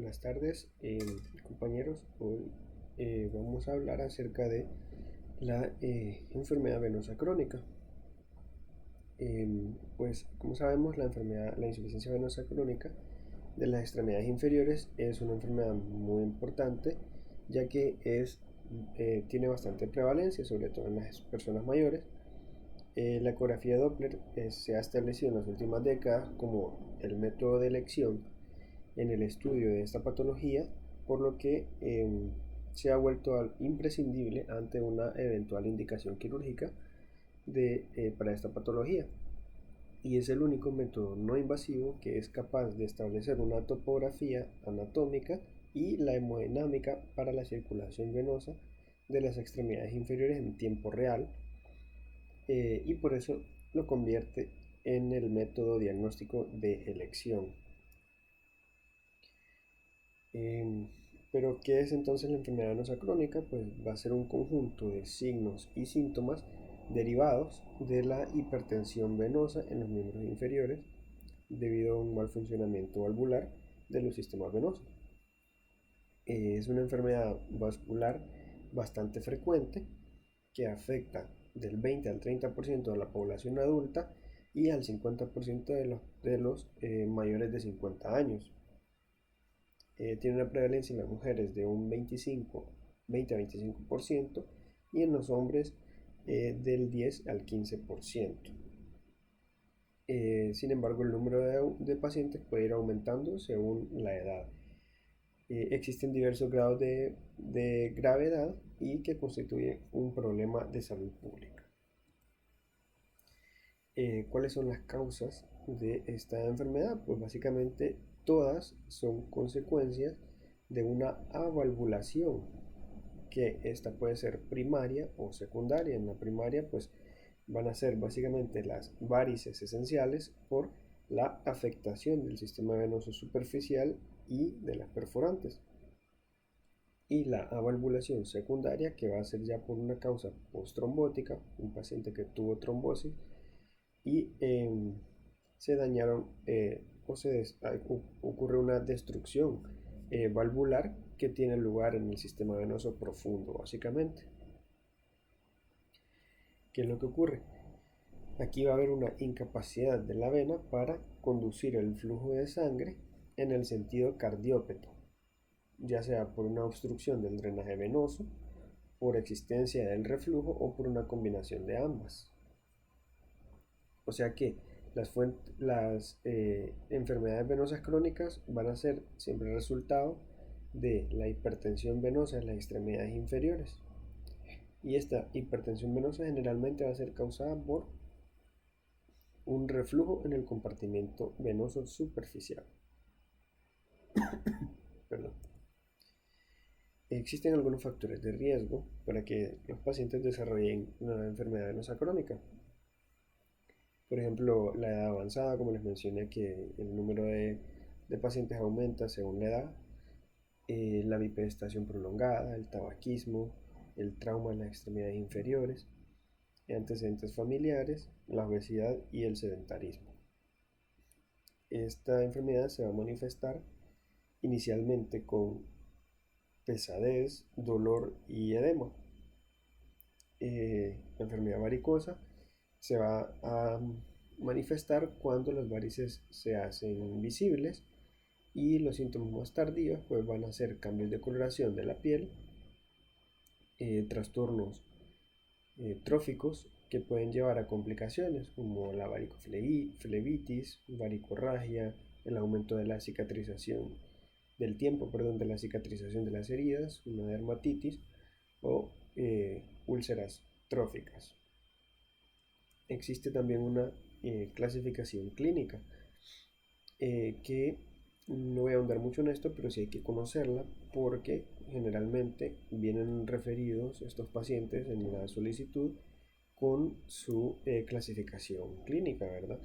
Buenas tardes, compañeros. Hoy vamos a hablar acerca de la enfermedad venosa crónica. Pues, como sabemos, la insuficiencia venosa crónica de las extremidades inferiores es una enfermedad muy importante, ya que tiene bastante prevalencia, sobre todo en las personas mayores. La ecografía Doppler se ha establecido en las últimas décadas como el método de elección en el estudio de esta patología, por lo que se ha vuelto imprescindible ante una eventual indicación quirúrgica para esta patología. Y es el único método no invasivo que es capaz de establecer una topografía anatómica y la hemodinámica para la circulación venosa de las extremidades inferiores en tiempo real, y por eso lo convierte en el método diagnóstico de elección. Eh, pero, ¿qué es entonces la enfermedad venosa crónica? Pues va a ser un conjunto de signos y síntomas derivados de la hipertensión venosa en los miembros inferiores debido a un mal funcionamiento valvular de los sistemas venosos. Es una enfermedad vascular bastante frecuente que afecta del 20 al 30% de la población adulta y al 50% de los mayores de 50 años. Tiene una prevalencia en las mujeres de un 20 a 25% y en los hombres del 10 al 15%. Sin embargo, el número de pacientes puede ir aumentando según la edad. Existen diversos grados de gravedad y que constituyen un problema de salud pública. ¿Cuáles son las causas de esta enfermedad? Pues básicamente todas son consecuencias de una avalvulación, que esta puede ser primaria o secundaria. En la primaria pues van a ser básicamente las varices esenciales por la afectación del sistema venoso superficial y de las perforantes, y la avalvulación secundaria, que va a ser ya por una causa postrombótica, un paciente que tuvo trombosis y se dañaron ocurre una destrucción valvular que tiene lugar en el sistema venoso profundo, básicamente. ¿Qué es lo que ocurre? Aquí va a haber una incapacidad de la vena para conducir el flujo de sangre en el sentido cardiópeto, ya sea por una obstrucción del drenaje venoso, por existencia del reflujo o por una combinación de ambas. O sea que las enfermedades venosas crónicas van a ser siempre resultado de la hipertensión venosa en las extremidades inferiores. Y esta hipertensión venosa generalmente va a ser causada por un reflujo en el compartimiento venoso superficial. Perdón. Existen algunos factores de riesgo para que los pacientes desarrollen una enfermedad venosa crónica. Por ejemplo, la edad avanzada, como les mencioné, que el número de pacientes aumenta según la edad, la bipedestación prolongada, el tabaquismo, el trauma en las extremidades inferiores, antecedentes familiares, la obesidad y el sedentarismo. Esta enfermedad se va a manifestar inicialmente con pesadez, dolor y edema. La enfermedad varicosa se va a manifestar cuando las varices se hacen visibles, y los síntomas más tardíos pues van a ser cambios de coloración de la piel, trastornos tróficos que pueden llevar a complicaciones como la varicoflebitis, varicorragia, el aumento de la cicatrización del tiempo, de la cicatrización de las heridas, una dermatitis o úlceras tróficas. Existe también una clasificación clínica que no voy a ahondar mucho en esto, pero sí hay que conocerla porque generalmente vienen referidos estos pacientes en la solicitud con su clasificación clínica, ¿verdad?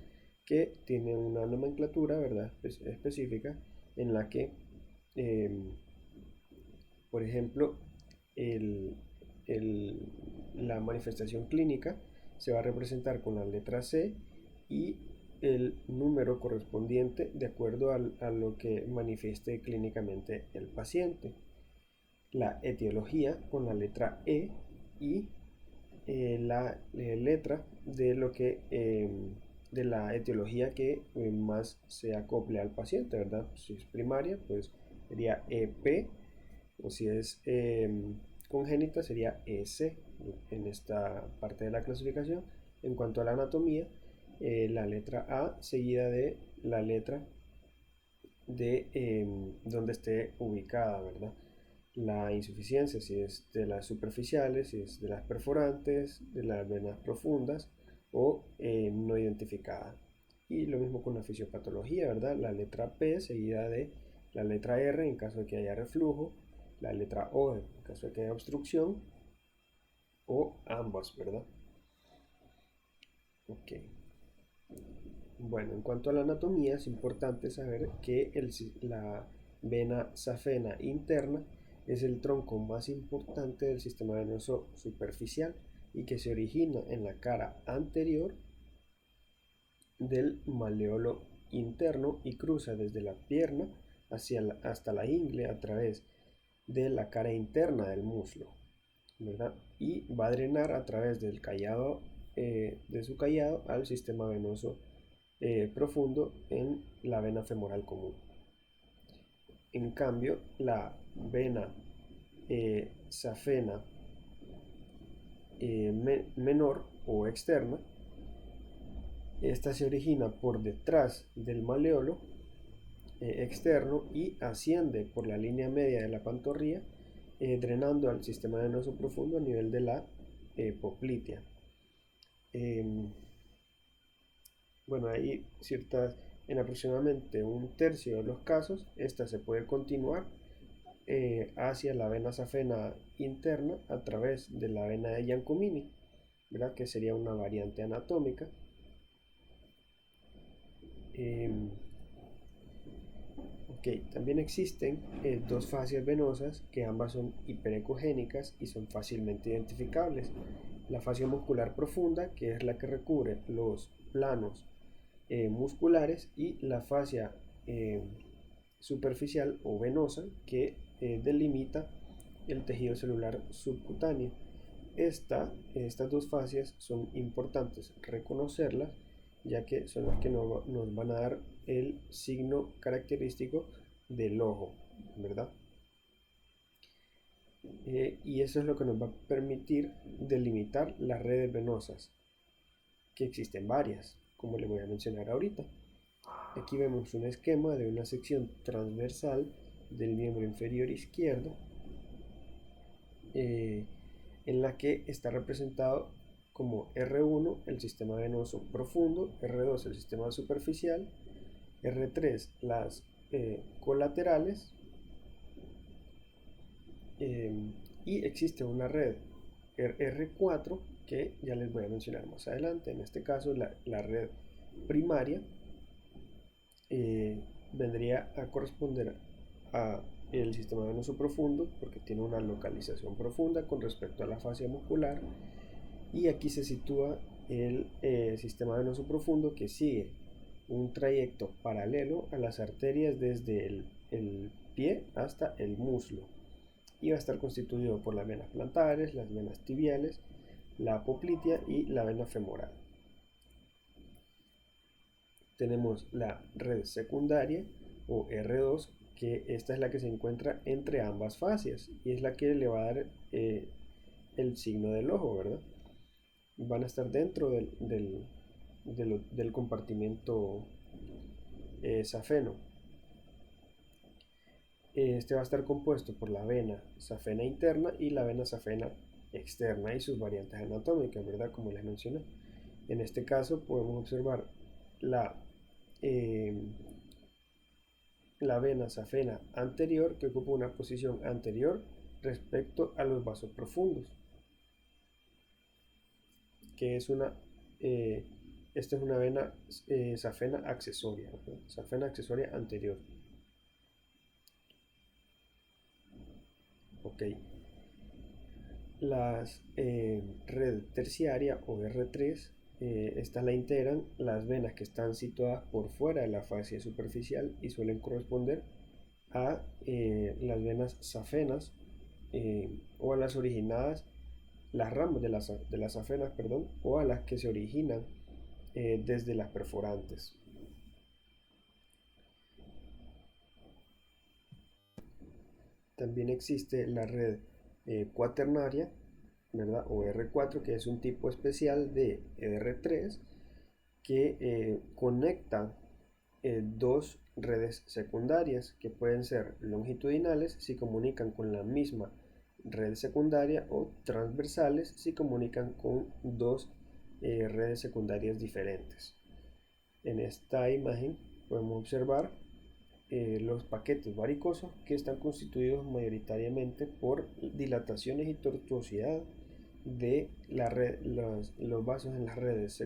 Que tiene una nomenclatura, ¿verdad? Específica en la que, por ejemplo, el, la manifestación clínica se va a representar con la letra C y el número correspondiente de acuerdo a lo que manifieste clínicamente el paciente. La etiología con la letra E y la letra de lo que de la etiología que más se acople al paciente, ¿verdad? Si es primaria, pues sería EP, o si es congénita, sería EC en esta parte de la clasificación. En cuanto a la anatomía, la letra A seguida de la letra de donde esté ubicada, ¿verdad? La insuficiencia, si es de las superficiales, si es de las perforantes, de las venas profundas o no identificada. Y lo mismo con la fisiopatología, ¿verdad? La letra P seguida de la letra R en caso de que haya reflujo, la letra O en caso de que haya obstrucción o ambas, ¿verdad? Ok. Bueno, en cuanto a la anatomía, es importante saber que la vena safena interna es el tronco más importante del sistema venoso superficial y que se origina en la cara anterior del maleolo interno y cruza desde la pierna hasta la ingle a través de la cara interna del muslo, ¿verdad? Y va a drenar a través del callado, de su callado al sistema venoso profundo en la vena femoral común. En cambio, la vena safena menor o externa, esta se origina por detrás del maleolo externo y asciende por la línea media de la pantorrilla, drenando al sistema venoso profundo a nivel de la poplitea. Bueno, hay ciertas, en aproximadamente un tercio de los casos, esta se puede continuar hacia la vena safena interna a través de la vena de Giacomini, ¿verdad? Que sería una variante anatómica. Ok, también existen dos fascias venosas que ambas son hiperecogénicas y son fácilmente identificables. La fascia muscular profunda, que es la que recubre los planos musculares, y la fascia superficial o venosa que delimita el tejido celular subcutáneo. Estas dos fascias son importantes reconocerlas, ya que son las que nos van a dar el signo característico del ojo, ¿verdad? Y eso es lo que nos va a permitir delimitar las redes venosas, que existen varias, como les voy a mencionar ahorita. Aquí vemos un esquema de una sección transversal del miembro inferior izquierdo, en la que está representado como R1 el sistema venoso profundo, R2 el sistema superficial, R3 las colaterales, y existe una red R4 que ya les voy a mencionar más adelante. En este caso la red primaria vendría a corresponder a el sistema venoso profundo porque tiene una localización profunda con respecto a la fascia muscular, y aquí se sitúa el sistema venoso profundo que sigue un trayecto paralelo a las arterias desde el pie hasta el muslo y va a estar constituido por las venas plantares, las venas tibiales, la poplitea y la vena femoral. Tenemos la red secundaria o R2, que esta es la que se encuentra entre ambas fascias y es la que le va a dar el signo del ojo, ¿verdad? Van a estar dentro del compartimento safeno. Este va a estar compuesto por la vena safena interna y la vena safena externa y sus variantes anatómicas, ¿verdad? Como les mencioné. En este caso podemos observar eh, la vena safena anterior, que ocupa una posición anterior respecto a los vasos profundos, que es esta es una vena safena accesoria, ¿no? Safena accesoria anterior. Ok. La red terciaria o R3 esta la integran las venas que están situadas por fuera de la fascia superficial y suelen corresponder a las venas safenas o a las originadas, las ramas de las safenas, perdón, o a las que se originan desde las perforantes. También existe la red cuaternaria, ¿verdad? O R4, que es un tipo especial de R3 que conecta dos redes secundarias que pueden ser longitudinales si comunican con la misma red secundaria o transversales si comunican con dos redes secundarias diferentes. En esta imagen podemos observar los paquetes varicosos que están constituidos mayoritariamente por dilataciones y tortuosidad de la red, los vasos en las redes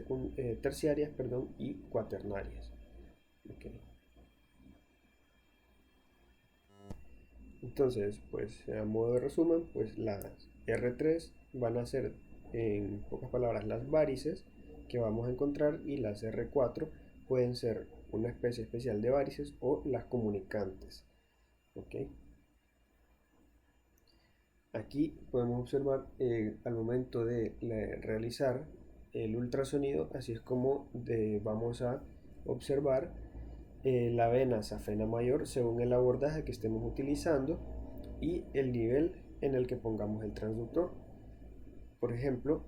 terciarias, perdón, y cuaternarias. Okay. Entonces, pues a modo de resumen, pues las R3 van a ser, en pocas palabras, las varices que vamos a encontrar, y las R4 pueden ser una especie especial de varices o las comunicantes. ¿Okay? Aquí podemos observar al momento de realizar el ultrasonido, así es como vamos a observar la vena safena mayor según el abordaje que estemos utilizando y el nivel en el que pongamos el transductor. Por ejemplo,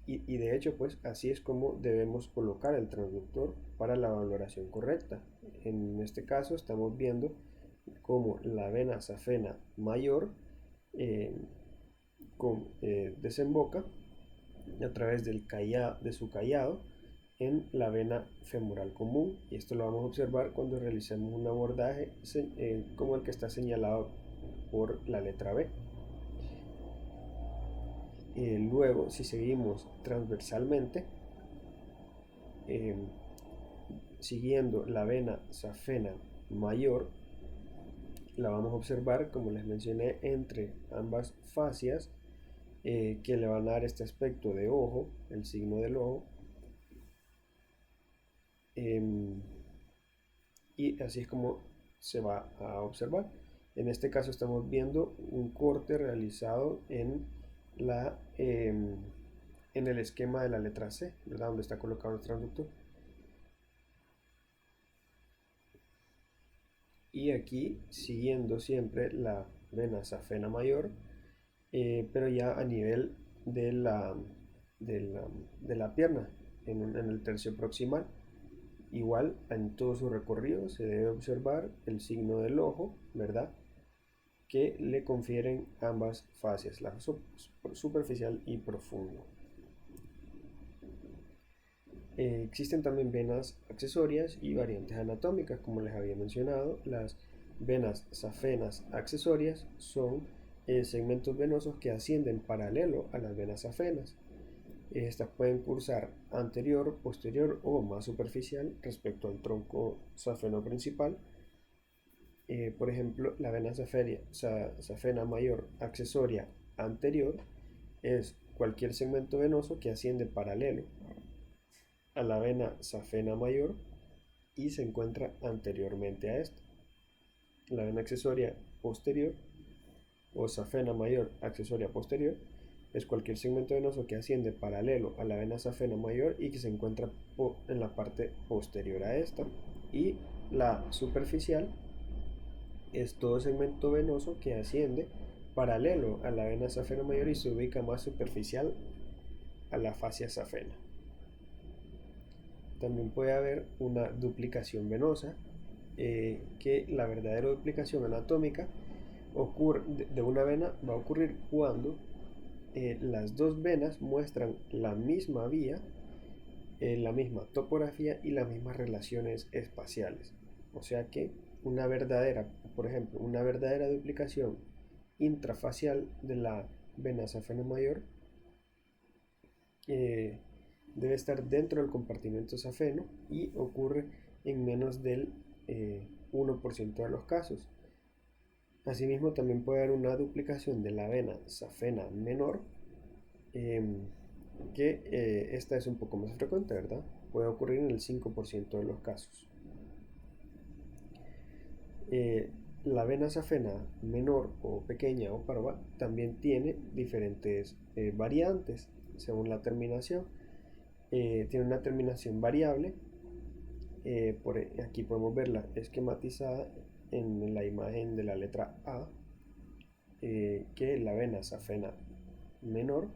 y de hecho pues así es como debemos colocar el transductor para la valoración correcta. En este caso estamos viendo cómo la vena safena mayor eh, desemboca a través de su callado en la vena femoral común, y esto lo vamos a observar cuando realicemos un abordaje como el que está señalado por la letra B. Luego, si seguimos transversalmente, eh, siguiendo la vena safena mayor, la vamos a observar, como les mencioné, entre ambas fascias que le van a dar este aspecto de ojo, el signo del ojo. Y así es como se va a observar. En este caso estamos viendo un corte realizado en el esquema de la letra C, ¿verdad? Donde está colocado el transductor. Y aquí siguiendo siempre la vena safena mayor, pero ya a nivel de la pierna, en el tercio proximal. Igual en todo su recorrido se debe observar el signo del ojo, ¿verdad? Que le confieren ambas fases, la superficial y profundo. Existen también venas accesorias y variantes anatómicas, como les había mencionado. Las venas safenas accesorias son segmentos venosos que ascienden paralelo a las venas safenas. Estas pueden cursar anterior, posterior o más superficial respecto al tronco safeno principal. Por ejemplo, la vena safena mayor accesoria anterior es cualquier segmento venoso que asciende paralelo a la vena safena mayor y se encuentra anteriormente a esta. La vena accesoria posterior o safena mayor accesoria posterior es cualquier segmento venoso que asciende paralelo a la vena safena mayor y que se encuentra en la parte posterior a esta. Y la superficial es todo segmento venoso que asciende paralelo a la vena safena mayor y se ubica más superficial a la fascia safena. También puede haber una duplicación venosa, que la verdadera duplicación anatómica de una vena va a ocurrir cuando las dos venas muestran la misma vía, la misma topografía y las mismas relaciones espaciales. O sea que por ejemplo, una verdadera duplicación intrafacial de la vena safena mayor eh, debe estar dentro del compartimento safeno y ocurre en menos del 1% de los casos. Asimismo, también puede haber una duplicación de la vena safena menor, que esta es un poco más frecuente, ¿verdad? Puede ocurrir en el 5% de los casos. Eh, la vena safena menor o pequeña o parva también tiene diferentes variantes según la terminación. Tiene una terminación variable. Aquí podemos verla esquematizada en la imagen de la letra A, que la vena safena menor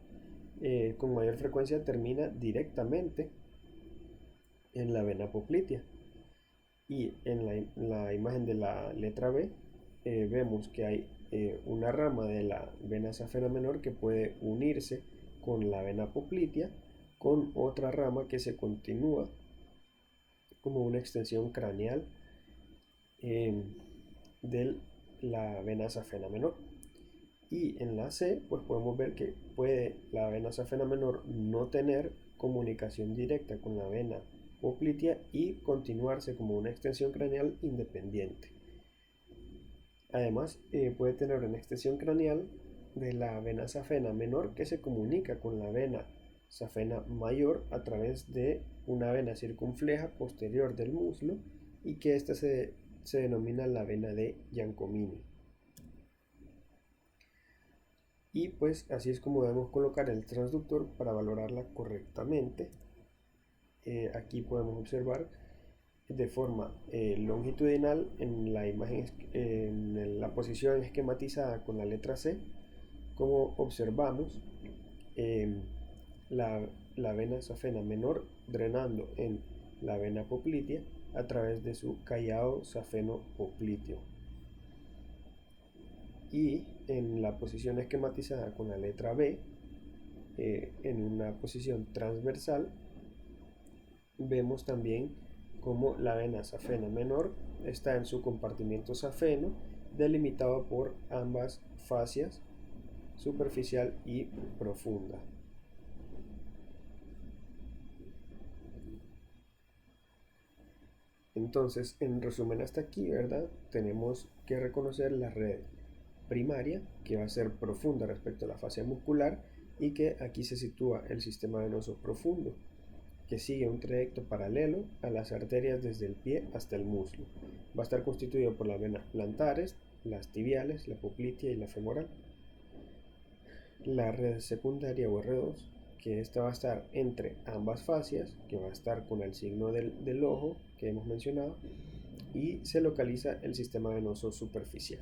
con mayor frecuencia termina directamente en la vena poplitea. Y en la imagen de la letra B vemos que hay una rama de la vena safena menor que puede unirse con la vena poplitea con otra rama que se continúa como una extensión craneal eh, de la vena safena menor. Y en la C, pues podemos ver que puede la vena safena menor no tener comunicación directa con la vena poplitea y continuarse como una extensión craneal independiente. Además, puede tener una extensión craneal de la vena safena menor que se comunica con la vena safena mayor a través de una vena circunfleja posterior del muslo y que esta se denomina la vena de Giacomini. Y pues así es como debemos colocar el transductor para valorarla correctamente. Aquí podemos observar de forma longitudinal en la imagen, en la posición esquematizada con la letra C, como observamos eh, la vena safena menor drenando en la vena poplitea a través de su callado safeno popliteo. Y en la posición esquematizada con la letra B, en una posición transversal, vemos también cómo la vena safena menor está en su compartimiento safeno, delimitado por ambas fascias, superficial y profunda. Entonces, en resumen hasta aquí, ¿verdad? Tenemos que reconocer la red primaria, que va a ser profunda respecto a la fascia muscular, y que aquí se sitúa el sistema venoso profundo, que sigue un trayecto paralelo a las arterias desde el pie hasta el muslo. Va a estar constituido por las venas plantares, las tibiales, la poplitea y la femoral. La red secundaria o R2, que esta va a estar entre ambas fascias, que va a estar con el signo del ojo que hemos mencionado, y se localiza el sistema venoso superficial.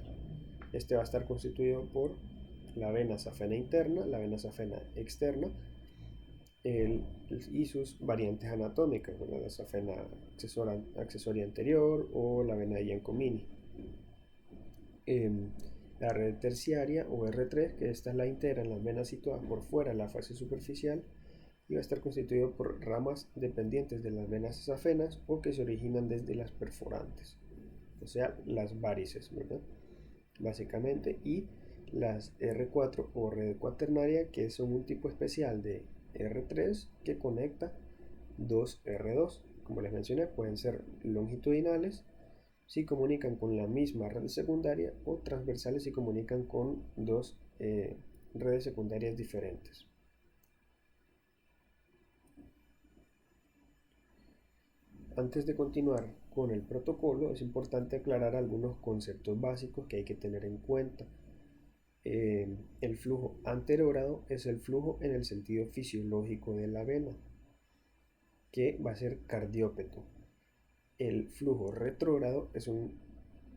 Este va a estar constituido por la vena safena interna, la vena safena externa y sus variantes anatómicas, la safena accesoria anterior o la vena de Giacomini. La red terciaria o R3, que esta la integran las venas situadas por fuera de la fascia superficial y va a estar constituido por ramas dependientes de las venas safenas o que se originan desde las perforantes, o sea, las varices, ¿verdad? Básicamente, y las R4 o red cuaternaria, que son un tipo especial de R3 que conecta dos R2. Como les mencioné, pueden ser longitudinales si comunican con la misma red secundaria o transversales si comunican con dos redes secundarias diferentes. Antes de continuar con el protocolo, es importante aclarar algunos conceptos básicos que hay que tener en cuenta. El flujo anterógrado es el flujo en el sentido fisiológico de la vena, que va a ser cardiópeto. El flujo retrógrado es un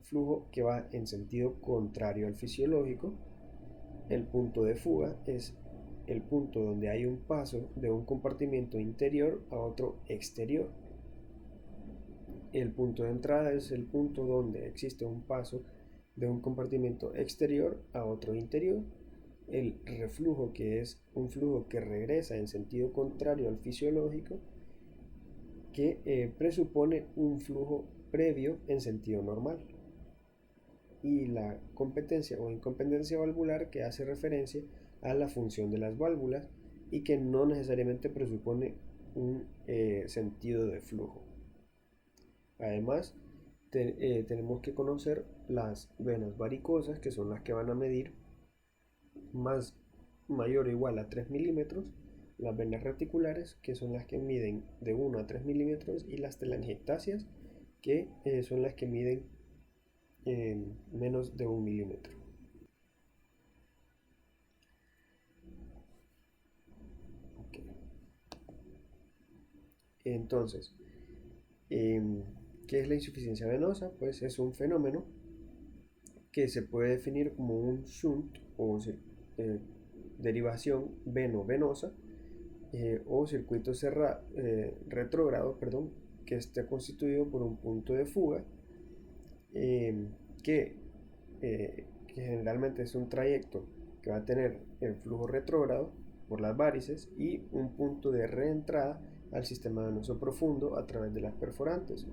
flujo que va en sentido contrario al fisiológico. El punto de fuga es el punto donde hay un paso de un compartimiento interior a otro exterior. El punto de entrada es el punto donde existe un paso de un compartimiento exterior a otro interior. El reflujo, que es un flujo que regresa en sentido contrario al fisiológico, que presupone un flujo previo en sentido normal. Y la competencia o incompetencia valvular, que hace referencia a la función de las válvulas y que no necesariamente presupone un sentido de flujo. Además, tenemos que conocer las venas varicosas, que son las que van a medir mayor o igual a 3 milímetros las venas reticulares, que son las que miden de 1 a 3 milímetros, y las telangiectasias, que son las que miden menos de 1 milímetro. Okay. Entonces, ¿qué es la insuficiencia venosa? Pues es un fenómeno que se puede definir como un shunt o derivación veno-venosa o circuito retrógrado, perdón, que esté constituido por un punto de fuga eh, que, que generalmente es un trayecto que va a tener el flujo retrógrado por las varices y un punto de reentrada al sistema venoso profundo a través de las perforantes.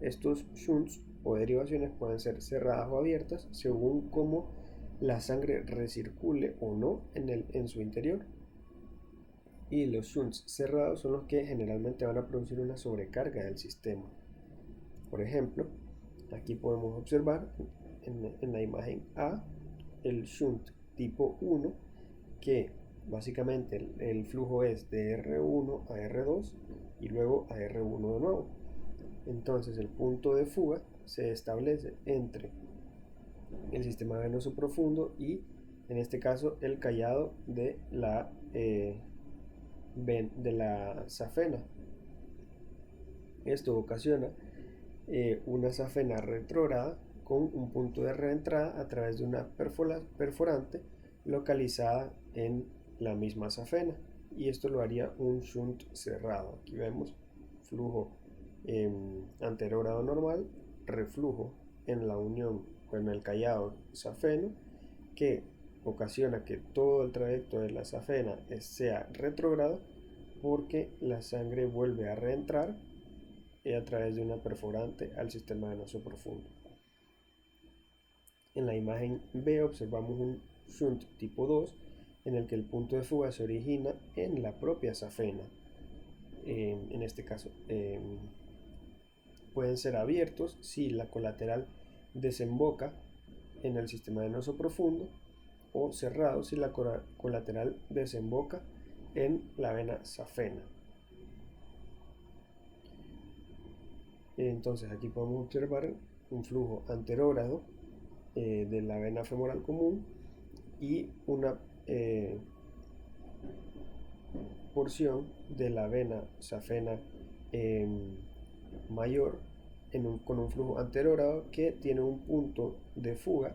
Estos shunts o derivaciones pueden ser cerradas o abiertas según cómo la sangre recircule o no en su interior. Y los shunts cerrados son los que generalmente van a producir una sobrecarga del sistema. Por ejemplo, aquí podemos observar en la imagen A el shunt tipo 1, que básicamente el flujo es de R1 a R2 y luego a R1 de nuevo. Entonces el punto de fuga se establece entre el sistema venoso profundo y, en este caso, el callado de la safena. Esto ocasiona una safena retrógrada con un punto de reentrada a través de una perforante localizada en la misma safena, y esto lo haría un shunt cerrado. Aquí vemos flujo anterogrado normal, reflujo en la unión con el callado safeno, que ocasiona que todo el trayecto de la safena sea retrógrado porque la sangre vuelve a reentrar a través de una perforante al sistema venoso profundo. En la imagen B observamos un shunt tipo 2 en el que el punto de fuga se origina en la propia safena. En este caso pueden ser abiertos si la colateral desemboca en el sistema venoso profundo, o cerrados si la colateral desemboca en la vena safena. Entonces aquí podemos observar un flujo anterógrado de la vena femoral común y una porción de la vena safena mayor con un flujo anterógrado que tiene un punto de fuga,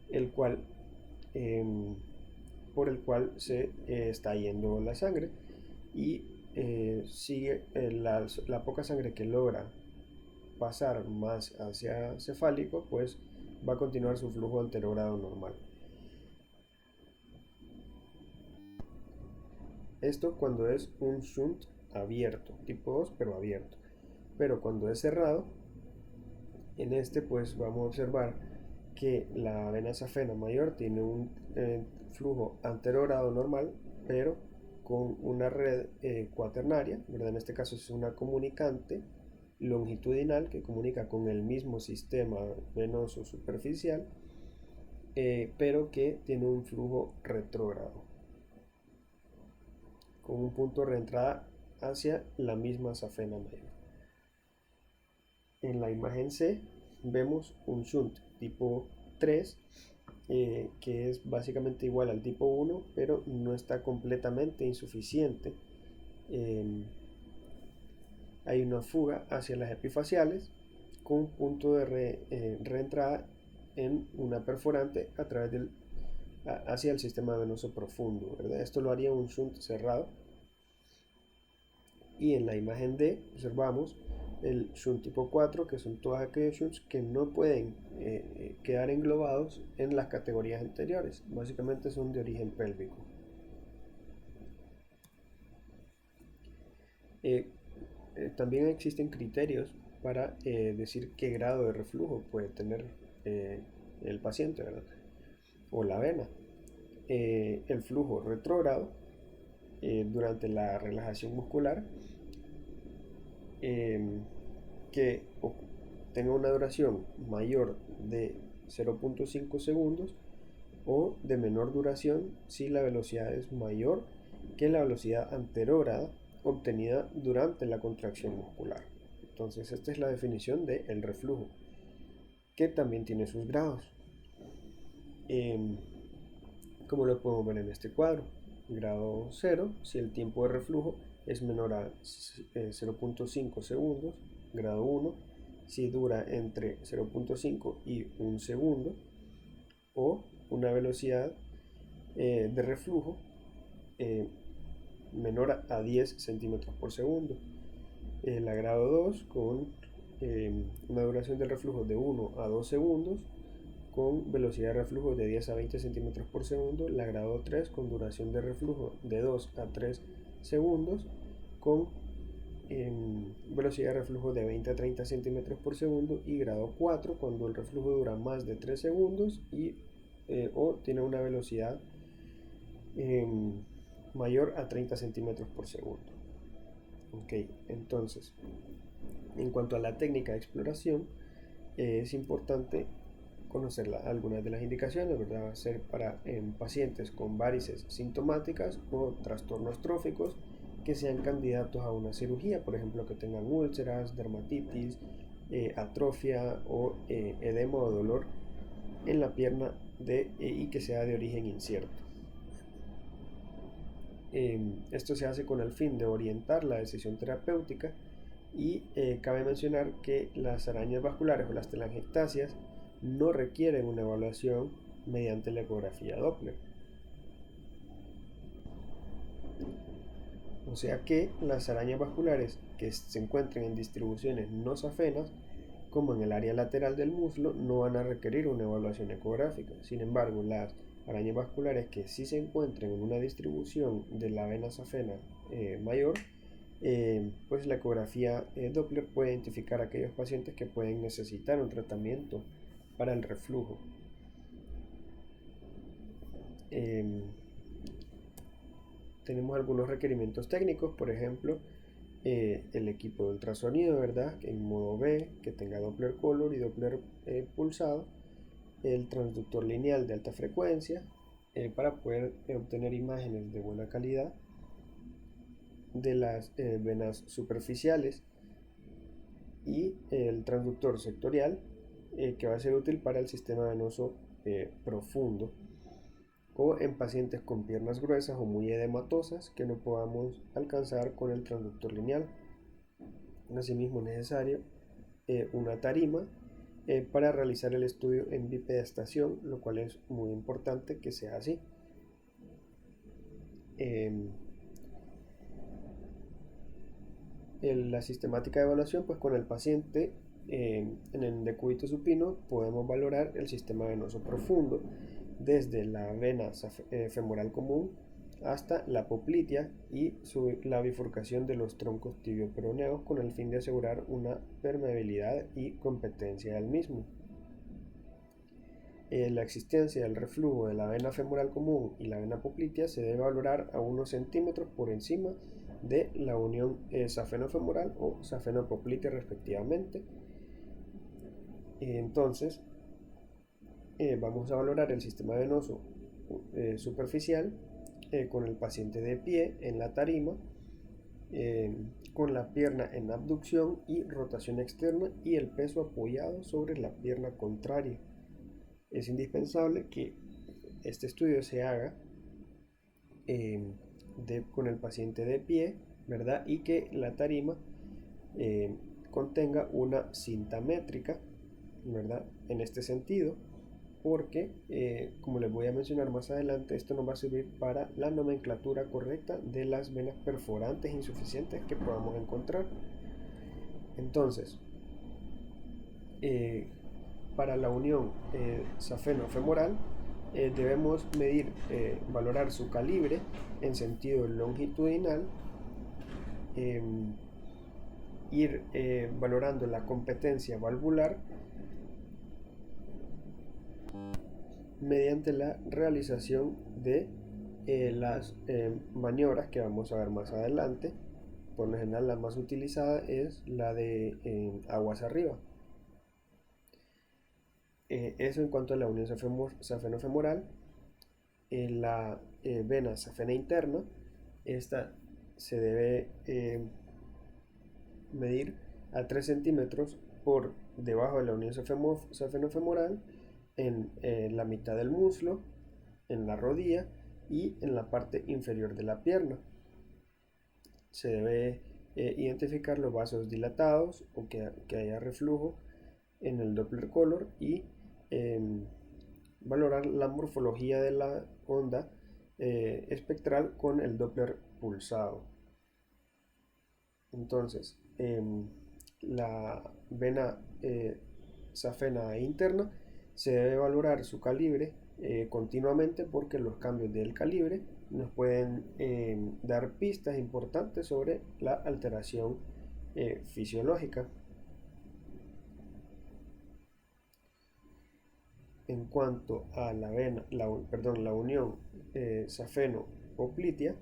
el cual por el cual se está yendo la sangre, y sigue la poca sangre que logra pasar más hacia cefálico, pues va a continuar su flujo anterógrado normal. Esto cuando es un shunt abierto, tipo 2, pero abierto. Pero cuando es cerrado, en este pues vamos a observar que la vena safena mayor tiene un flujo anterogrado normal, pero con una red cuaternaria, ¿verdad? En este caso es una comunicante longitudinal que comunica con el mismo sistema venoso superficial, pero que tiene un flujo retrógrado, con un punto de reentrada hacia la misma safena mayor. En la imagen C vemos un shunt tipo 3, que es básicamente igual al tipo 1, pero no está completamente insuficiente. Hay una fuga hacia las epifaciales con un punto de reentrada en una perforante a través hacia el sistema venoso profundo, ¿verdad? Esto lo haría un shunt cerrado. Y en la imagen D observamos el shunt tipo 4, que son todos aquellos shunts que no pueden quedar englobados en las categorías anteriores. Básicamente son de origen pélvico. También existen criterios para decir qué grado de reflujo puede tener el paciente, ¿verdad? O la vena. El flujo retrógrado durante la relajación muscular, que tenga una duración mayor de 0.5 segundos o de menor duración si la velocidad es mayor que la velocidad anterógrada obtenida durante la contracción muscular. Entonces esta es la definición del reflujo, que también tiene sus grados. Como lo podemos ver en este cuadro, grado 0, si el tiempo de reflujo es menor a 0.5 segundos, grado 1, si dura entre 0.5 y 1 segundo, o una velocidad de reflujo menor a 10 centímetros por segundo. La grado 2 con una duración del reflujo de 1 a 2 segundos, con velocidad de reflujo de 10 a 20 centímetros por segundo. La grado 3 con duración de reflujo de 2 a 3 segundos, con velocidad de reflujo de 20 a 30 centímetros por segundo. Y grado 4 cuando el reflujo dura más de 3 segundos y o tiene una velocidad mayor a 30 centímetros por segundo. Ok, entonces, en cuanto a la técnica de exploración, es importante conocer algunas de las indicaciones, ¿verdad? Va a ser para pacientes con varices sintomáticas o trastornos tróficos que sean candidatos a una cirugía, por ejemplo, que tengan úlceras, dermatitis, atrofia o edema o dolor en la pierna y que sea de origen incierto. Esto se hace con el fin de orientar la decisión terapéutica y cabe mencionar que las arañas vasculares o las telangiectasias no requieren una evaluación mediante la ecografía Doppler. O sea que las arañas vasculares que se encuentren en distribuciones no safenas, como en el área lateral del muslo, no van a requerir una evaluación ecográfica. Sin embargo, las arañas vasculares que sí se encuentren en una distribución de la vena safena mayor, pues la ecografía Doppler puede identificar a aquellos pacientes que pueden necesitar un tratamiento para el reflujo. Tenemos algunos requerimientos técnicos, por ejemplo, el equipo de ultrasonido, ¿verdad? En modo B, que tenga Doppler color y Doppler pulsado, el transductor lineal de alta frecuencia, para poder obtener imágenes de buena calidad de las venas superficiales, y el transductor sectorial, que va a ser útil para el sistema venoso profundo, o en pacientes con piernas gruesas o muy edematosas que no podamos alcanzar con el transductor lineal. Asimismo es necesario una tarima para realizar el estudio en bipedestación, lo cual es muy importante que sea así. La sistemática de evaluación, pues con el paciente en el decúbito supino podemos valorar el sistema venoso profundo desde la vena femoral común hasta la poplitea y la bifurcación de los troncos tibio-peroneos, con el fin de asegurar una permeabilidad y competencia del mismo. La existencia del reflujo de la vena femoral común y la vena poplitea se debe valorar a unos centímetros por encima de la unión safeno-femoral o safeno-poplitea respectivamente. Entonces, vamos a valorar el sistema venoso superficial con el paciente de pie en la tarima, con la pierna en abducción y rotación externa y el peso apoyado sobre la pierna contraria. Es indispensable que este estudio se haga con el paciente de pie, ¿verdad? Y que la tarima contenga una cinta métrica, ¿verdad? En este sentido, porque como les voy a mencionar más adelante, esto nos va a servir para la nomenclatura correcta de las venas perforantes insuficientes que podamos encontrar. Entonces, para la unión safeno-femoral debemos valorar su calibre en sentido longitudinal, ir valorando la competencia valvular mediante la realización de las maniobras que vamos a ver más adelante. Por lo general la más utilizada es la de aguas arriba. Eso en cuanto a la unión safeno-femoral. En la vena safena interna esta se debe medir a 3 centímetros por debajo de la unión safenofemoral, en la mitad del muslo, en la rodilla y en la parte inferior de la pierna. Se debe identificar los vasos dilatados o que haya reflujo en el Doppler color y valorar la morfología de la onda espectral con el Doppler pulsado. Entonces, la vena safena interna se debe valorar su calibre continuamente, porque los cambios del calibre nos pueden dar pistas importantes sobre la alteración fisiológica. En cuanto a la vena, la unión safeno-poplitea,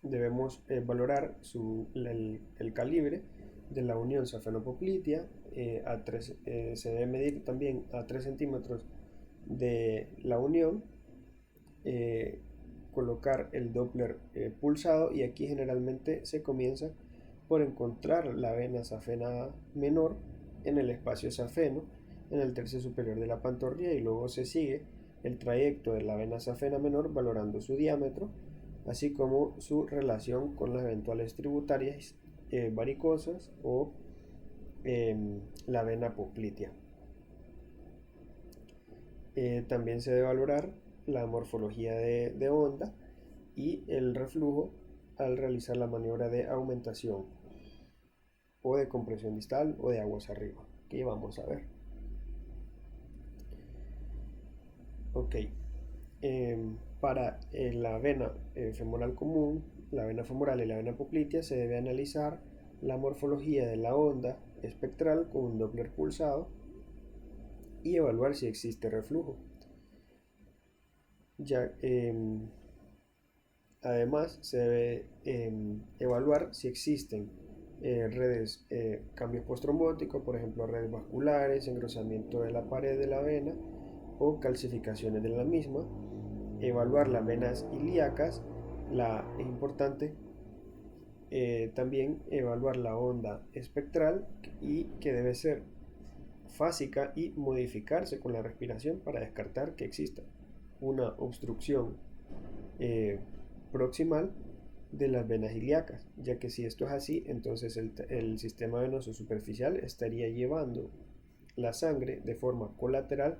debemos valorar el calibre de la unión safeno-poplitea. Se debe medir también a 3 centímetros de la unión, colocar el Doppler pulsado, y aquí generalmente se comienza por encontrar la vena safena menor en el espacio safeno, en el tercio superior de la pantorrilla, y luego se sigue el trayecto de la vena safena menor valorando su diámetro, así como su relación con las eventuales tributarias varicosas o la vena poplitea. También se debe valorar la morfología de onda y el reflujo al realizar la maniobra de aumentación o de compresión distal o de aguas arriba, que vamos a ver. Ok, para la vena femoral común, la vena femoral y la vena poplitea, se debe analizar la morfología de la onda espectral con un Doppler pulsado y evaluar si existe reflujo. Además, se debe evaluar si existen cambios postrombóticos, por ejemplo redes vasculares, engrosamiento de la pared de la vena o calcificaciones de la misma. Evaluar las venas ilíacas. Es importante también evaluar la onda espectral, y que debe ser fásica y modificarse con la respiración para descartar que exista una obstrucción proximal de las venas ilíacas, ya que si esto es así, entonces el sistema venoso superficial estaría llevando la sangre de forma colateral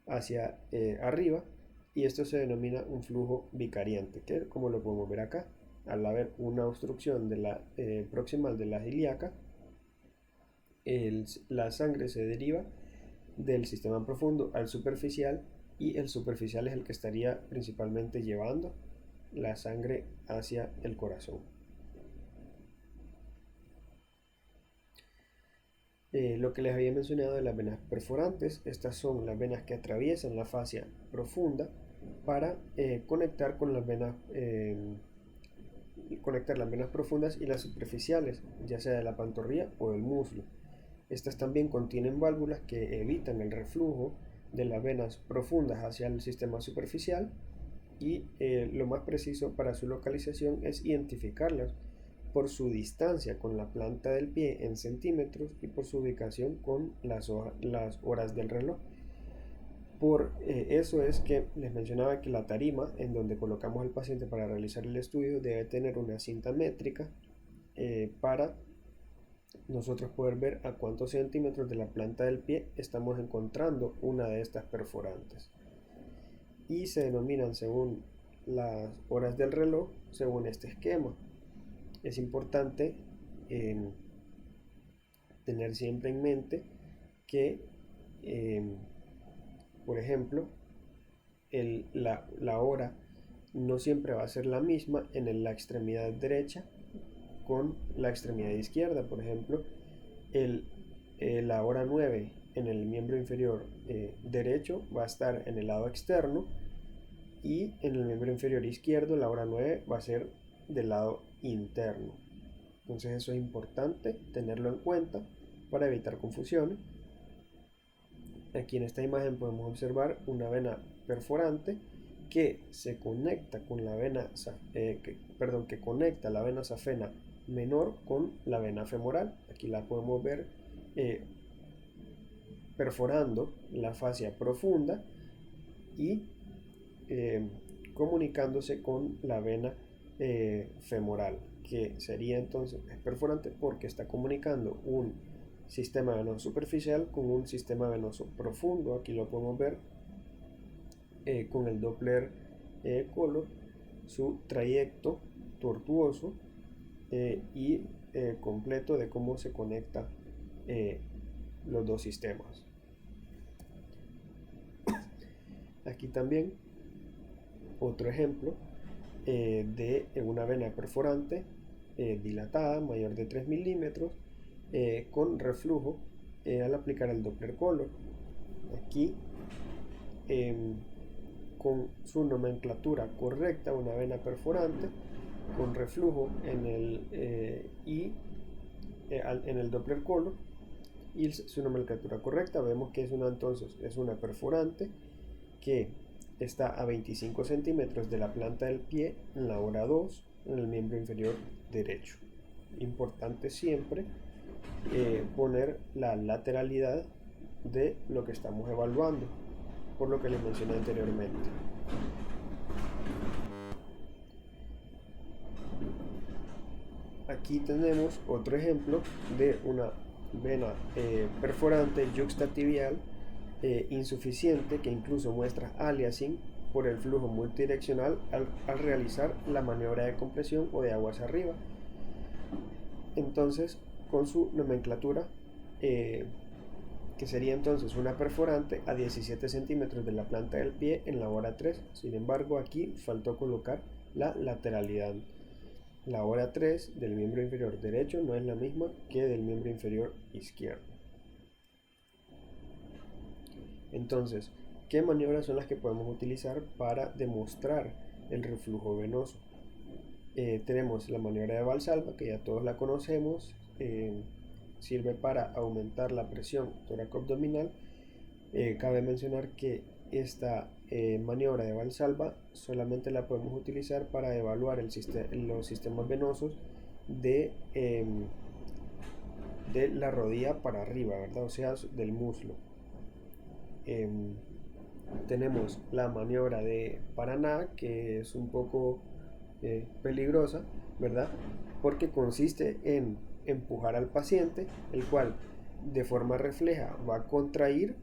hacia arriba, y esto se denomina un flujo vicariante, que como lo podemos ver acá, al haber una obstrucción de la proximal de la ilíaca, la sangre se deriva del sistema profundo al superficial, y el superficial es el que estaría principalmente llevando la sangre hacia el corazón. Lo que les había mencionado de las venas perforantes, estas son las venas que atraviesan la fascia profunda para conectar las venas profundas y las superficiales, ya sea de la pantorrilla o del muslo. Estas también contienen válvulas que evitan el reflujo de las venas profundas hacia el sistema superficial, y lo más preciso para su localización es identificarlas por su distancia con la planta del pie en centímetros y por su ubicación con las horas del reloj. Por eso es que les mencionaba que la tarima en donde colocamos al paciente para realizar el estudio debe tener una cinta métrica para nosotros poder ver a cuántos centímetros de la planta del pie estamos encontrando una de estas perforantes, y se denominan según las horas del reloj según este esquema. Es importante tener siempre en mente que por ejemplo la hora no siempre va a ser la misma en la extremidad derecha con la extremidad izquierda. Por ejemplo, la hora 9 en el miembro inferior derecho va a estar en el lado externo, y en el miembro inferior izquierdo la hora 9 va a ser del lado interno. Entonces eso es importante tenerlo en cuenta para evitar confusiones. Aquí en esta imagen podemos observar una vena perforante que se conecta con la vena, que conecta la vena safena menor con la vena femoral. Aquí la podemos ver perforando la fascia profunda y comunicándose con la vena femoral, que sería entonces es perforante porque está comunicando un sistema venoso superficial con un sistema venoso profundo. Aquí lo podemos ver con el Doppler color, su trayecto tortuoso y completo de cómo se conectan los dos sistemas. Aquí también otro ejemplo de una vena perforante dilatada, mayor de 3 milímetros, con reflujo al aplicar el Doppler color. Aquí, con su nomenclatura correcta, una vena perforante con reflujo en el Doppler color y su nomenclatura correcta, vemos que es una perforante que está a 25 centímetros de la planta del pie en la hora 2 en el miembro inferior derecho. Importante siempre poner la lateralidad de lo que estamos evaluando, por lo que les mencioné anteriormente. Aquí tenemos otro ejemplo de una vena perforante yuxtatibial insuficiente, que incluso muestra aliasing por el flujo multidireccional al realizar la maniobra de compresión o de aguas arriba. Entonces, con su nomenclatura, que sería entonces una perforante a 17 centímetros de la planta del pie en la hora 3. Sin embargo, aquí faltó colocar la lateralidad. La hora 3 del miembro inferior derecho no es la misma que del miembro inferior izquierdo. Entonces, ¿qué maniobras son las que podemos utilizar para demostrar el reflujo venoso? Tenemos la maniobra de Valsalva, que ya todos la conocemos, sirve para aumentar la presión toracoabdominal. Cabe mencionar que esta maniobra de Valsalva solamente la podemos utilizar para evaluar los sistemas venosos de la rodilla para arriba, ¿verdad? O sea, del muslo. Tenemos la maniobra de Paraná, que es un poco peligrosa, ¿verdad? Porque consiste en empujar al paciente, el cual de forma refleja va a contraer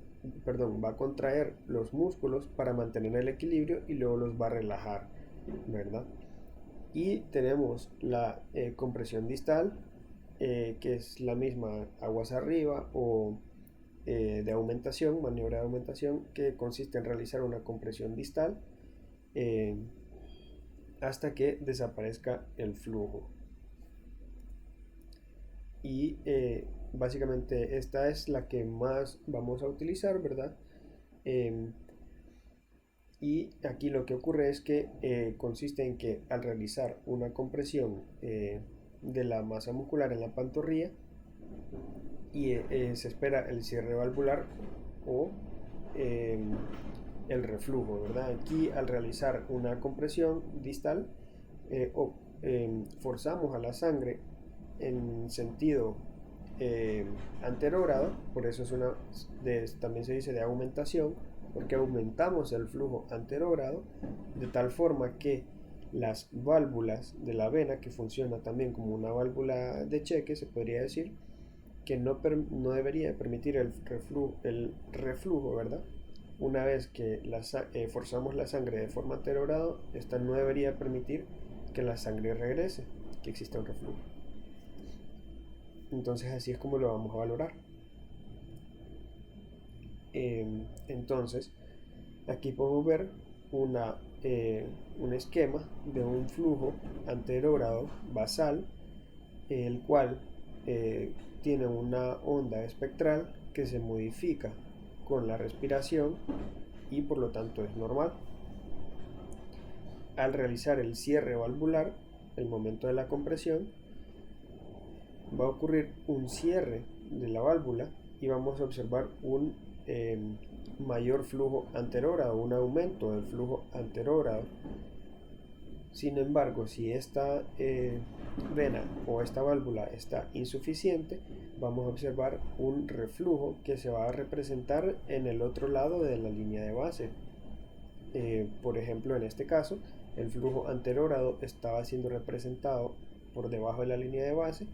los músculos para mantener el equilibrio y luego los va a relajar, ¿verdad? Y tenemos la compresión distal, que es la misma aguas arriba o de aumentación, maniobra de aumentación, que consiste en realizar una compresión distal hasta que desaparezca el flujo. Y básicamente esta es la que más vamos a utilizar, ¿verdad? Y aquí lo que ocurre es que consiste en que al realizar una compresión de la masa muscular en la pantorrilla y se espera el cierre valvular o el reflujo, ¿verdad? Aquí al realizar una compresión distal forzamos a la sangre en sentido anterogrado, por eso también se dice de aumentación, porque aumentamos el flujo anterogrado de tal forma que las válvulas de la vena, que funciona también como una válvula de cheque, se podría decir, que no debería permitir el reflujo, ¿verdad? Una vez que forzamos la sangre de forma anterogrado, esta no debería permitir que la sangre regrese, que exista un reflujo. Entonces así es como lo vamos a valorar. Entonces, aquí podemos ver un esquema de un flujo anterogrado basal, el cual tiene una onda espectral que se modifica con la respiración y por lo tanto es normal. Al realizar el cierre valvular, el momento de la compresión, va a ocurrir un cierre de la válvula y vamos a observar mayor flujo anterógrado, un aumento del flujo anterógrado. Sin embargo, si esta vena o esta válvula está insuficiente, vamos a observar un reflujo que se va a representar en el otro lado de la línea de base. Por ejemplo, en este caso, el flujo anterógrado estaba siendo representado por debajo de la línea de base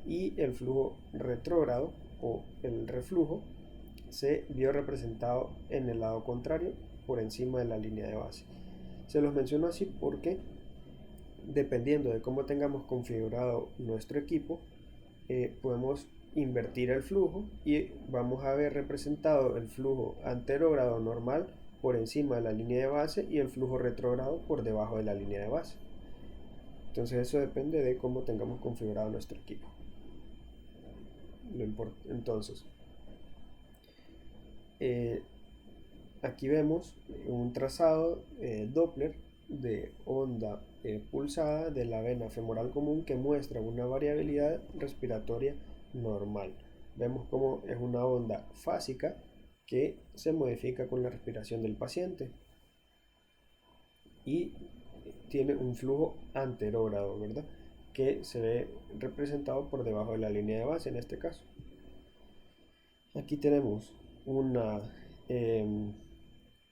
y el flujo retrógrado o el reflujo se vio representado en el lado contrario por encima de la línea de base. Se los menciono así porque dependiendo de cómo tengamos configurado nuestro equipo, podemos invertir el flujo y vamos a ver representado el flujo anterógrado normal por encima de la línea de base y el flujo retrógrado por debajo de la línea de base. Entonces eso depende de cómo tengamos configurado nuestro equipo. Entonces, aquí vemos un trazado Doppler de onda pulsada de la vena femoral común que muestra una variabilidad respiratoria normal. Vemos cómo es una onda fásica que se modifica con la respiración del paciente y tiene un flujo anterógrado, ¿verdad? Que se ve representado por debajo de la línea de base en este caso. Aquí tenemos un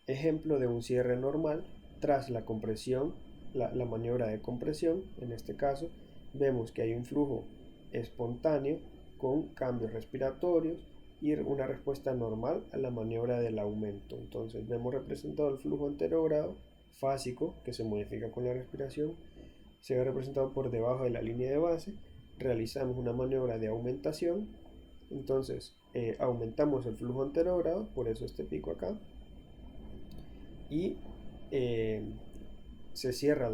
ejemplo de un cierre normal tras la compresión, la maniobra de compresión. En este caso vemos que hay un flujo espontáneo con cambios respiratorios y una respuesta normal a la maniobra del aumento. Entonces vemos representado el flujo anterógrado fásico que se modifica con la respiración, se ve representado por debajo de la línea de base. Realizamos una maniobra de aumentación, entonces aumentamos el flujo anterógrado, por eso este pico acá, y se cierra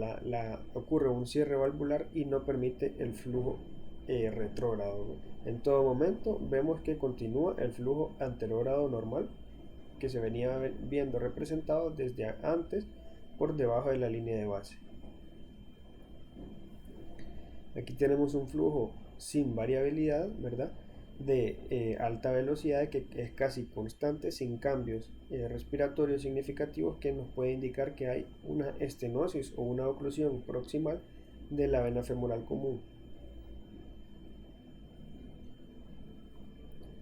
ocurre un cierre valvular y no permite el flujo retrógrado. En todo momento vemos que continúa el flujo anterógrado normal que se venía viendo representado desde antes por debajo de la línea de base. Aquí tenemos un flujo sin variabilidad, ¿verdad? De alta velocidad que es casi constante, sin cambios respiratorios significativos, que nos puede indicar que hay una estenosis o una oclusión proximal de la vena femoral común.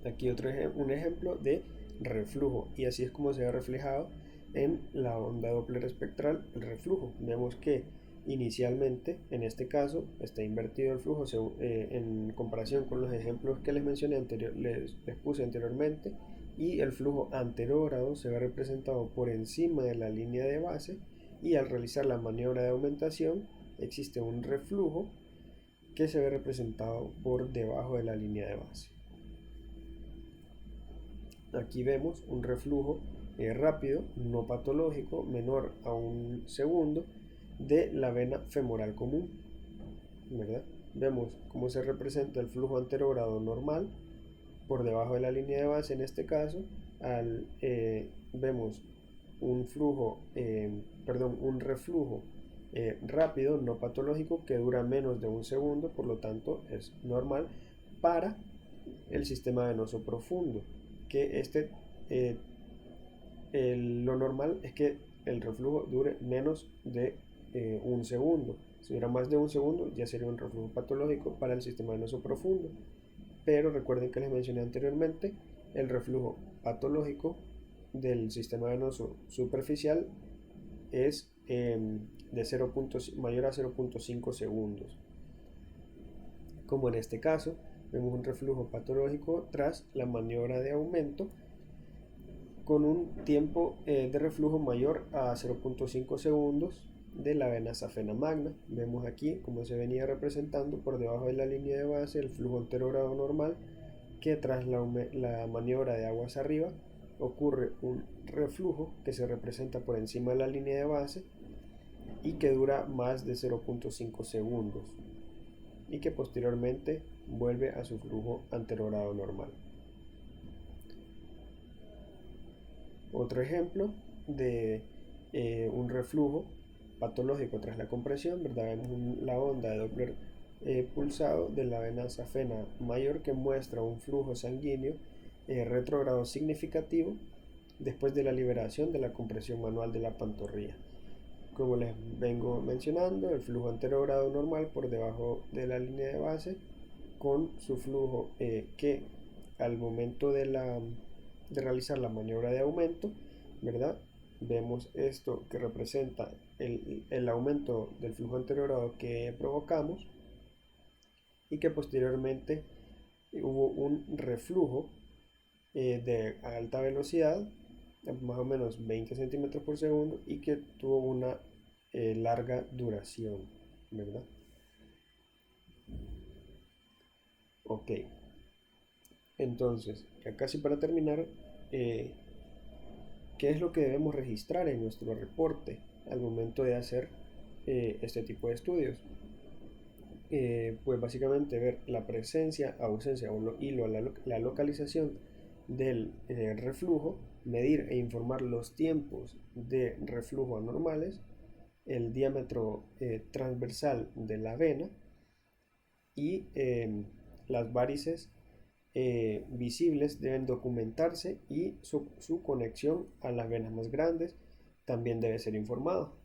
Aquí un ejemplo de reflujo, y así es como se ve reflejado en la onda Doppler espectral el reflujo. Vemos que inicialmente, en este caso, está invertido el flujo en comparación con los ejemplos que les mencioné les puse anteriormente, y el flujo anterógrado se ve representado por encima de la línea de base, y al realizar la maniobra de aumentación existe un reflujo que se ve representado por debajo de la línea de base. Aquí vemos un reflujo rápido, no patológico, menor a un segundo, de la vena femoral común, ¿verdad? Vemos cómo se representa el flujo anterógrado normal por debajo de la línea de base en este caso. Vemos un reflujo rápido, no patológico, que dura menos de un segundo, por lo tanto es normal para el sistema venoso profundo, que lo normal es que el reflujo dure menos de un segundo. Si hubiera más de un segundo ya sería un reflujo patológico para el sistema venoso profundo. Pero recuerden que les mencioné anteriormente, el reflujo patológico del sistema venoso superficial es mayor a 0.5 segundos. Como en este caso, vemos un reflujo patológico tras la maniobra de aumento con un tiempo de reflujo mayor a 0.5 segundos de la vena safena magna. Vemos aquí como se venía representando por debajo de la línea de base el flujo anterógrado normal, que tras la maniobra de aguas arriba ocurre un reflujo que se representa por encima de la línea de base y que dura más de 0.5 segundos y que posteriormente vuelve a su flujo anterógrado normal. Otro ejemplo de un reflujo patológico tras la compresión, ¿verdad? Vemos la onda de Doppler pulsado de la vena safena mayor que muestra un flujo sanguíneo retrógrado significativo después de la liberación de la compresión manual de la pantorrilla. Como les vengo mencionando, el flujo anterogrado normal por debajo de la línea de base con su flujo que al momento de realizar la maniobra de aumento, ¿verdad? Vemos esto que representa el aumento del flujo anterogrado que provocamos y que posteriormente hubo un reflujo de alta velocidad, más o menos 20 centímetros por segundo, y que tuvo una larga duración, ¿verdad? Ok, entonces, ya casi para terminar, ¿qué es lo que debemos registrar en nuestro reporte al momento de hacer este tipo de estudios? Pues básicamente ver la presencia, ausencia y la localización del reflujo, medir e informar los tiempos de reflujo anormales, el diámetro transversal de la vena y las varices visibles deben documentarse y su conexión a las venas más grandes también debe ser informado,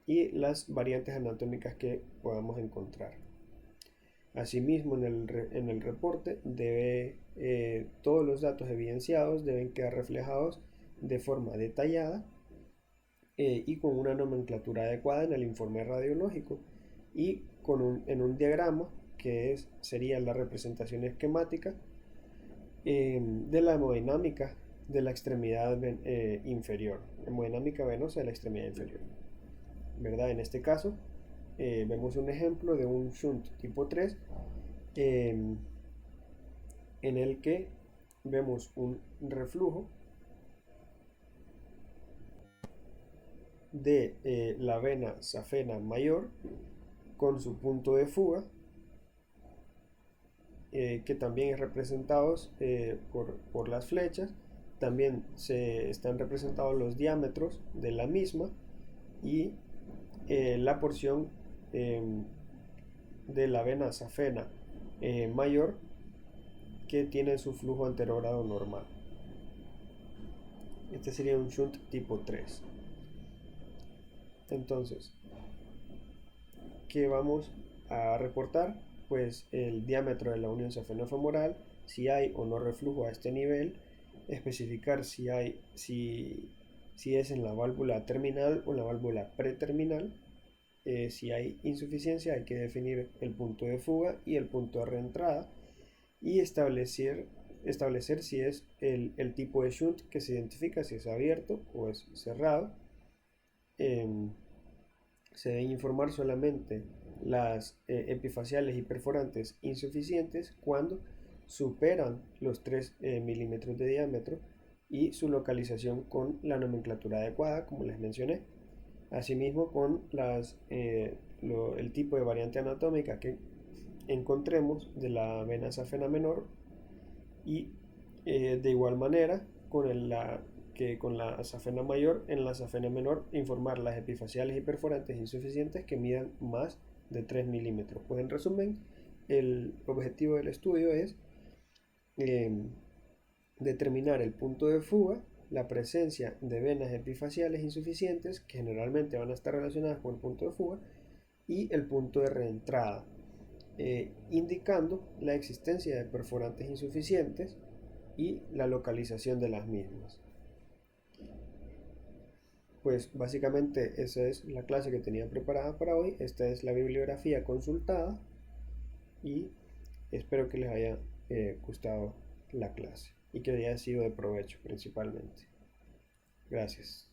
y las variantes anatómicas que podamos encontrar. Asimismo, en el reporte todos los datos evidenciados deben quedar reflejados de forma detallada y con una nomenclatura adecuada en el informe radiológico y en un diagrama que sería la representación esquemática de la hemodinámica de la extremidad inferior, hemodinámica venosa de la extremidad inferior, ¿verdad? En este caso vemos un ejemplo de un shunt tipo 3 en el que vemos un reflujo de la vena safena mayor con su punto de fuga, que también es representados por las flechas. También se están representados los diámetros de la misma y la porción de la vena safena mayor que tiene su flujo anterogrado normal. Este sería un shunt tipo 3. Entonces, ¿qué vamos a reportar? Pues el diámetro de la unión safenofemoral, si hay o no reflujo a este nivel, especificar si es en la válvula terminal o en la válvula preterminal. Si hay insuficiencia, hay que definir el punto de fuga y el punto de reentrada y establecer si es el tipo de shunt que se identifica, si es abierto o es cerrado. Se deben informar solamente las epifaciales y perforantes insuficientes cuando superan los 3 milímetros de diámetro y su localización con la nomenclatura adecuada, como les mencioné. Asimismo, con el tipo de variante anatómica que encontremos de la vena safena menor y de igual manera con la safena mayor, en la safena menor informar las epifaciales y perforantes insuficientes que midan más de 3 milímetros. Pues en resumen, el objetivo del estudio es eh, determinar el punto de fuga, la presencia de venas epifaciales insuficientes, que generalmente van a estar relacionadas con el punto de fuga, y el punto de reentrada, indicando la existencia de perforantes insuficientes y la localización de las mismas. Pues básicamente esa es la clase que tenía preparada para hoy. Esta es la bibliografía consultada y espero que les haya gustado la clase y que haya sido de provecho principalmente. Gracias.